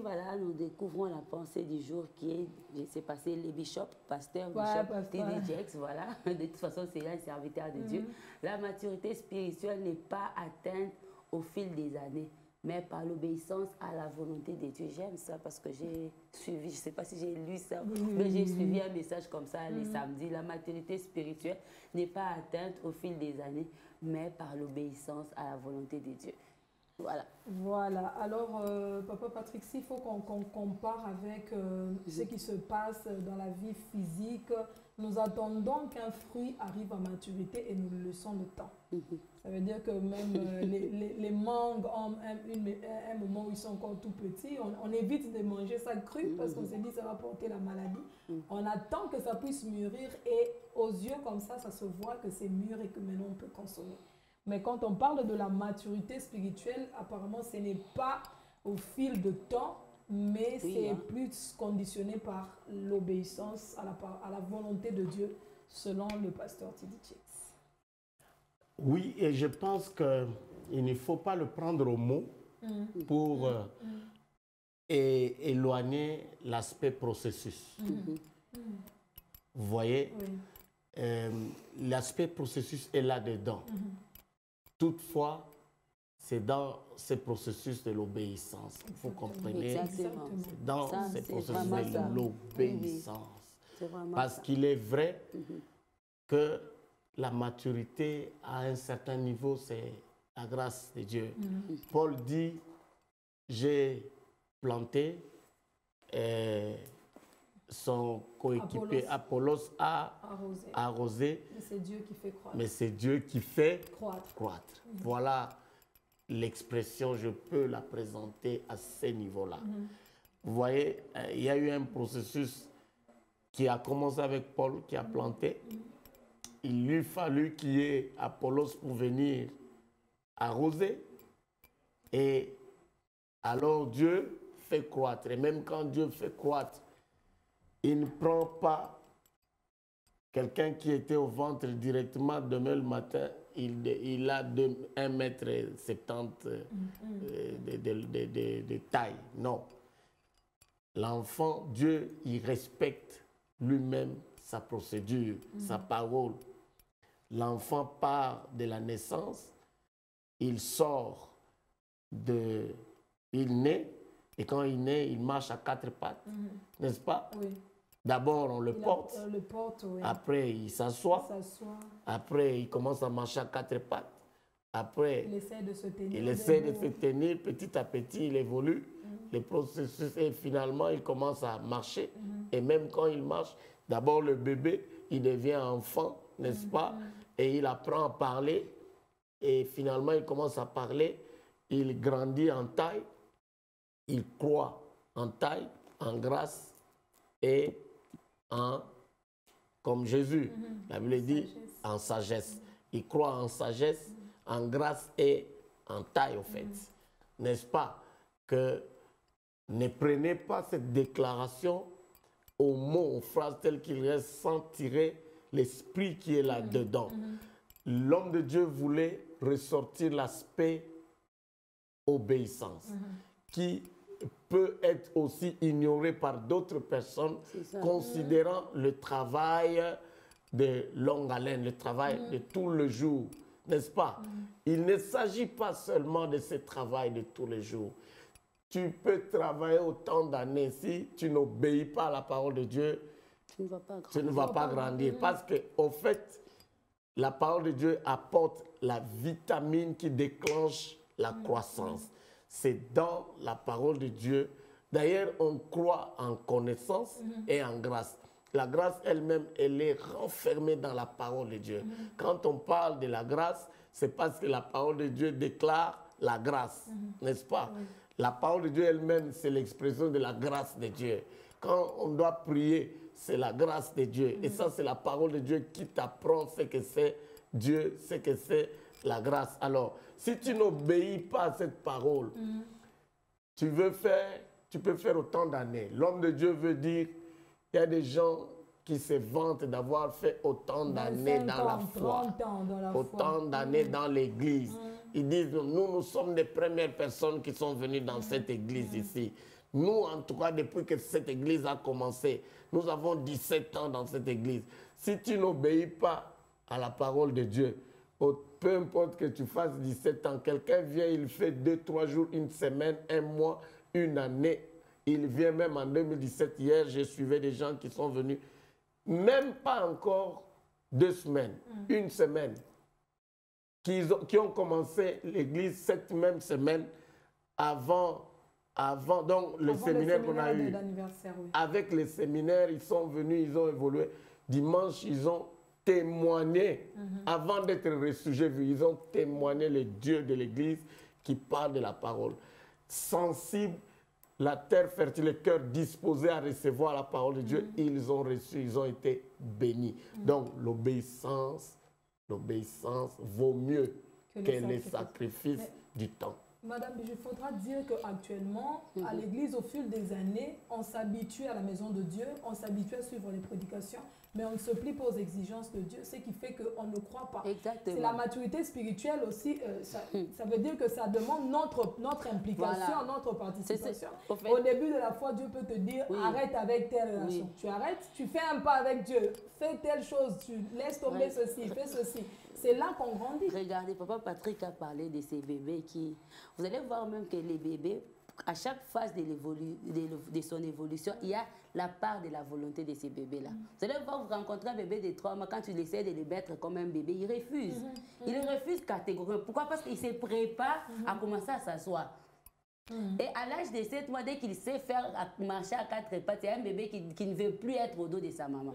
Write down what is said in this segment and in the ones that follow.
voilà, nous découvrons la pensée du jour qui est, c'est passé les bishops, pasteur, TD Jakes, voilà. De toute façon, c'est un serviteur de Dieu. La maturité spirituelle n'est pas atteinte au fil des années, mais par l'obéissance à la volonté de Dieu. J'aime ça parce que j'ai suivi, je ne sais pas si j'ai lu ça, mais j'ai suivi un message comme ça les samedis. La maturité spirituelle n'est pas atteinte au fil des années, mais par l'obéissance à la volonté de Dieu. Voilà. Voilà. Alors, Papa Patrick, s'il faut qu'on compare avec ce qui se passe dans la vie physique, nous attendons qu'un fruit arrive à maturité et nous le laissons le temps. Ça veut dire que même les mangues ont un moment où ils sont encore tout petits. On évite de manger ça cru parce qu'on se dit que ça va porter la maladie. On attend que ça puisse mûrir et aux yeux comme ça se voit que c'est mûr et que maintenant on peut consommer. Mais quand on parle de la maturité spirituelle, apparemment, ce n'est pas au fil de temps, mais c'est plus conditionné par l'obéissance à la volonté de Dieu, selon le pasteur TD Jakes. Oui, et je pense qu'il ne faut pas le prendre au mot pour éloigner l'aspect processus. Vous voyez, l'aspect processus est là-dedans. Toutefois, c'est dans ce processus de l'obéissance. Vous comprenez? C'est dans ce processus de l'obéissance. Parce qu'il est vrai que la maturité à un certain niveau, c'est la grâce de Dieu. Paul dit, j'ai planté, son coéquipier Apollos a arrosé. Mais c'est Dieu qui fait croître. Mais c'est Dieu qui fait croître. Voilà l'expression, je peux la présenter à ce niveau-là. Vous voyez, il y a eu un processus qui a commencé avec Paul, qui a planté. Il lui fallut qu'il y ait Apollos pour venir arroser. Et alors Dieu fait croître. Et même quand Dieu fait croître, il ne prend pas quelqu'un qui était au ventre directement demain le matin. Il a 1,70 m de taille. Non. L'enfant, Dieu, il respecte lui-même sa procédure, sa parole. L'enfant part de la naissance, il sort il naît, et quand il naît, il marche à 4 pattes, n'est-ce pas? Oui. D'abord, on le porte. Oui. Après, il s'assoit. Après, il commence à marcher à 4 pattes. Après, il essaie de se tenir. Petit à petit, il évolue. Le processus, et finalement, il commence à marcher. Et même quand il marche, d'abord, le bébé, il devient enfant, n'est-ce pas? Et il apprend à parler. Et finalement, il commence à parler. Il grandit en taille. Il croît en taille, en grâce et comme Jésus, la Bible dit, en sagesse. Il croit en sagesse, en grâce et en taille, au fait. N'est-ce pas? Que ne prenez pas cette déclaration aux mots, aux phrases telles qu'il reste sans tirer l'esprit qui est là-dedans. L'homme de Dieu voulait ressortir l'aspect obéissance, qui peut être aussi ignoré par d'autres personnes, considérant le travail de longue haleine, le travail de tout le jour, n'est-ce pas? Il ne s'agit pas seulement de ce travail de tous les jours. Tu peux travailler autant d'années, si tu n'obéis pas à la parole de Dieu, tu ne vas pas grandir. Parce qu'au fait, la parole de Dieu apporte la vitamine qui déclenche la croissance. C'est dans la parole de Dieu. D'ailleurs, on croit en connaissance et en grâce. La grâce elle-même, elle est renfermée dans la parole de Dieu. Quand on parle de la grâce, c'est parce que la parole de Dieu déclare la grâce, n'est-ce pas? La parole de Dieu elle-même, c'est l'expression de la grâce de Dieu. Quand on doit prier, c'est la grâce de Dieu. Et ça, c'est la parole de Dieu qui t'apprend ce que c'est Dieu, ce que c'est la grâce. Alors, si tu n'obéis pas à cette parole, tu peux faire autant d'années. L'homme de Dieu veut dire, il y a des gens qui se vantent d'avoir fait autant d'années dans la foi, autant d'années dans l'église. Ils disent, nous sommes les premières personnes qui sont venues dans cette église ici. Nous, en tout cas, depuis que cette église a commencé, nous avons 17 ans dans cette église. Si tu n'obéis pas à la parole de Dieu, peu importe que tu fasses 17 ans, quelqu'un vient, il fait 2-3 jours, une semaine, un mois, une année. Il vient même en 2017. Hier, j'ai suivi des gens qui sont venus, même pas encore 2 semaines, une semaine, qui ont commencé l'église cette même semaine avant donc le séminaire qu'on a eu. Oui. Avec les séminaires, ils sont venus, ils ont évolué. Dimanche, ils ont témoigné, avant d'être ressuscités, ils ont témoigné le Dieu de l'église qui parle de la parole. Sensible, la terre fertile, le cœur disposé à recevoir la parole de Dieu, ils ont reçu, ils ont été bénis. Donc l'obéissance vaut mieux que les sacrifices du temps. Madame, il faudra dire qu'actuellement, à l'église, au fil des années, on s'habitue à la maison de Dieu, on s'habitue à suivre les prédications, mais on ne se plie pas aux exigences de Dieu, ce qui fait qu'on ne croit pas. Exactement. C'est la maturité spirituelle aussi, ça veut dire que ça demande notre implication, notre participation. Au début de la foi, Dieu peut te dire, arrête avec telle relation. Tu arrêtes, tu fais un pas avec Dieu, fais telle chose, tu laisses tomber ceci, fais ceci. C'est là qu'on grandit. Regardez, Papa Patrick a parlé de ces bébés qui... Vous allez voir même que les bébés, à chaque phase de son évolution, il y a la part de la volonté de ces bébés-là. Vous allez voir, vous rencontrez un bébé de 3 mois, quand tu essaies de le mettre comme un bébé, il refuse. Il refuse catégoriquement. Pourquoi? Parce qu'il se prépare à commencer à s'asseoir. Et à l'âge de 7 mois, dès qu'il sait marcher à 4 pattes, c'est un bébé qui ne veut plus être au dos de sa maman.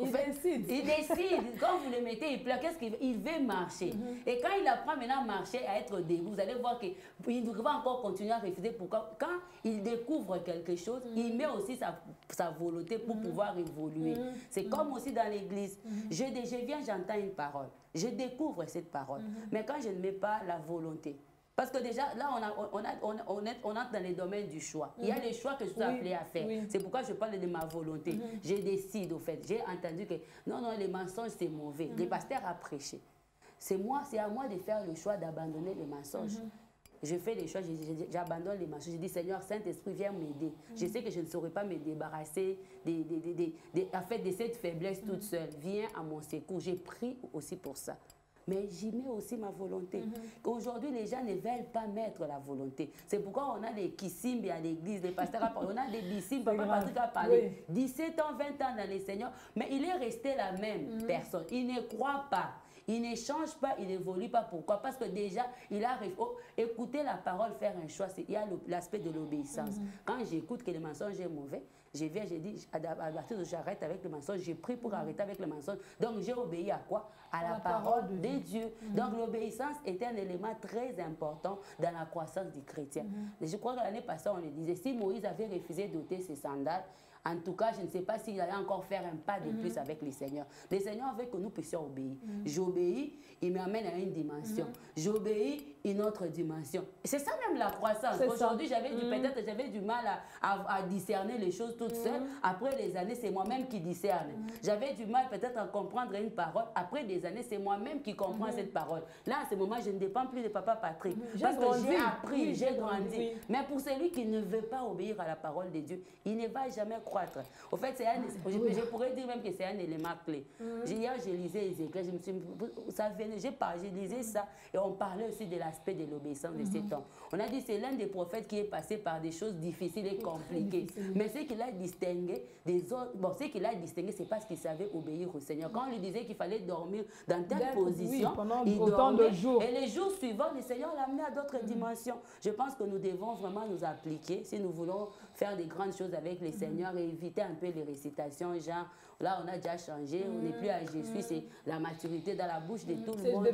Il décide. Il décide. Quand vous le mettez, il pleure. Qu'est-ce qu'il veut? Il veut marcher. Et quand il apprend maintenant à marcher, à être debout, vous allez voir qu'il va encore continuer à refuser. Pourquoi? Quand il découvre quelque chose, il met aussi sa volonté pour pouvoir évoluer. C'est comme aussi dans l'église. Je viens, j'entends une parole. Je découvre cette parole. Mais quand je ne mets pas la volonté, parce que déjà, là, on entre dans les domaines du choix. Il y a les choix que je suis appelée à faire. C'est pourquoi je parle de ma volonté. Je décide, au fait. J'ai entendu que non, les mensonges, c'est mauvais. Le pasteur a prêché. C'est à moi de faire le choix d'abandonner les mensonges. Je fais les choix, j'abandonne les mensonges. Je dis, Seigneur, Saint-Esprit, viens m'aider. Je sais que je ne saurais pas me débarrasser de cette faiblesse toute seule. Viens à mon secours. J'ai pris aussi pour ça. Mais j'y mets aussi ma volonté. Aujourd'hui, les gens ne veulent pas mettre la volonté. C'est pourquoi on a des kissimbi à l'église, les pasteurs, on a des bissimbi, Papa Patrick a parlé. 17 ans, 20 ans dans les seigneurs, mais il est resté la même personne. Il ne croit pas. Il ne change pas, il n'évolue pas. Pourquoi? Parce que déjà, il arrive. Écouter la parole, faire un choix, il y a l'aspect de l'obéissance. Quand j'écoute que le mensonge est mauvais, je viens, je dis, j'arrête avec le mensonge, j'ai pris pour arrêter avec le mensonge. Donc, j'ai obéi à quoi? À la parole de Dieu. Donc, l'obéissance est un élément très important dans la croissance du chrétien. Je crois que l'année passée, on le disait, si Moïse avait refusé d'ôter ses sandales, en tout cas, je ne sais pas s'il allait encore faire un pas de plus avec les seigneurs. Les seigneurs veulent que nous puissions obéir. J'obéis, il m'amène à une dimension. J'obéis, une autre dimension. C'est ça même la croissance. Aujourd'hui, peut-être j'avais du mal à discerner les choses toute seule. Après les années, c'est moi-même qui discerne. J'avais du mal peut-être à comprendre une parole. Après des années, c'est moi-même qui comprends cette parole. Là, à ce moment, je ne dépends plus de Papa Patrick. Parce que j'ai appris, j'ai grandi. Mais pour celui qui ne veut pas obéir à la parole de Dieu, il ne va jamais croître. Au fait, je pourrais dire même que c'est un élément clé. Hier, je lisais Ézéchiel, je lisais ça et on parlait aussi de l'aspect de l'obéissance de ces temps. On a dit que c'est l'un des prophètes qui est passé par des choses difficiles et compliquées. Mais ce qu'il a distingué des autres, bon, ce qu'il a distingué, c'est parce qu'il savait obéir au Seigneur. Quand on lui disait qu'il fallait dormir dans telle position, il dormait. Et les jours suivants, le Seigneur l'a amené à d'autres dimensions. Je pense que nous devons vraiment nous appliquer si nous voulons faire des grandes choses avec le Seigneur et éviter un peu les récitations, genre, là on a déjà changé, on n'est plus à je suis, c'est la maturité dans la bouche de tout le monde.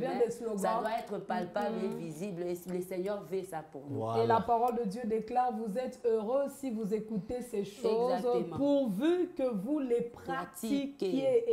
Ça doit être palpable et visible et le Seigneur veut ça pour nous. Voilà. Et la parole de Dieu déclare, vous êtes heureux si vous écoutez ces choses, pourvu que vous les pratiquiez.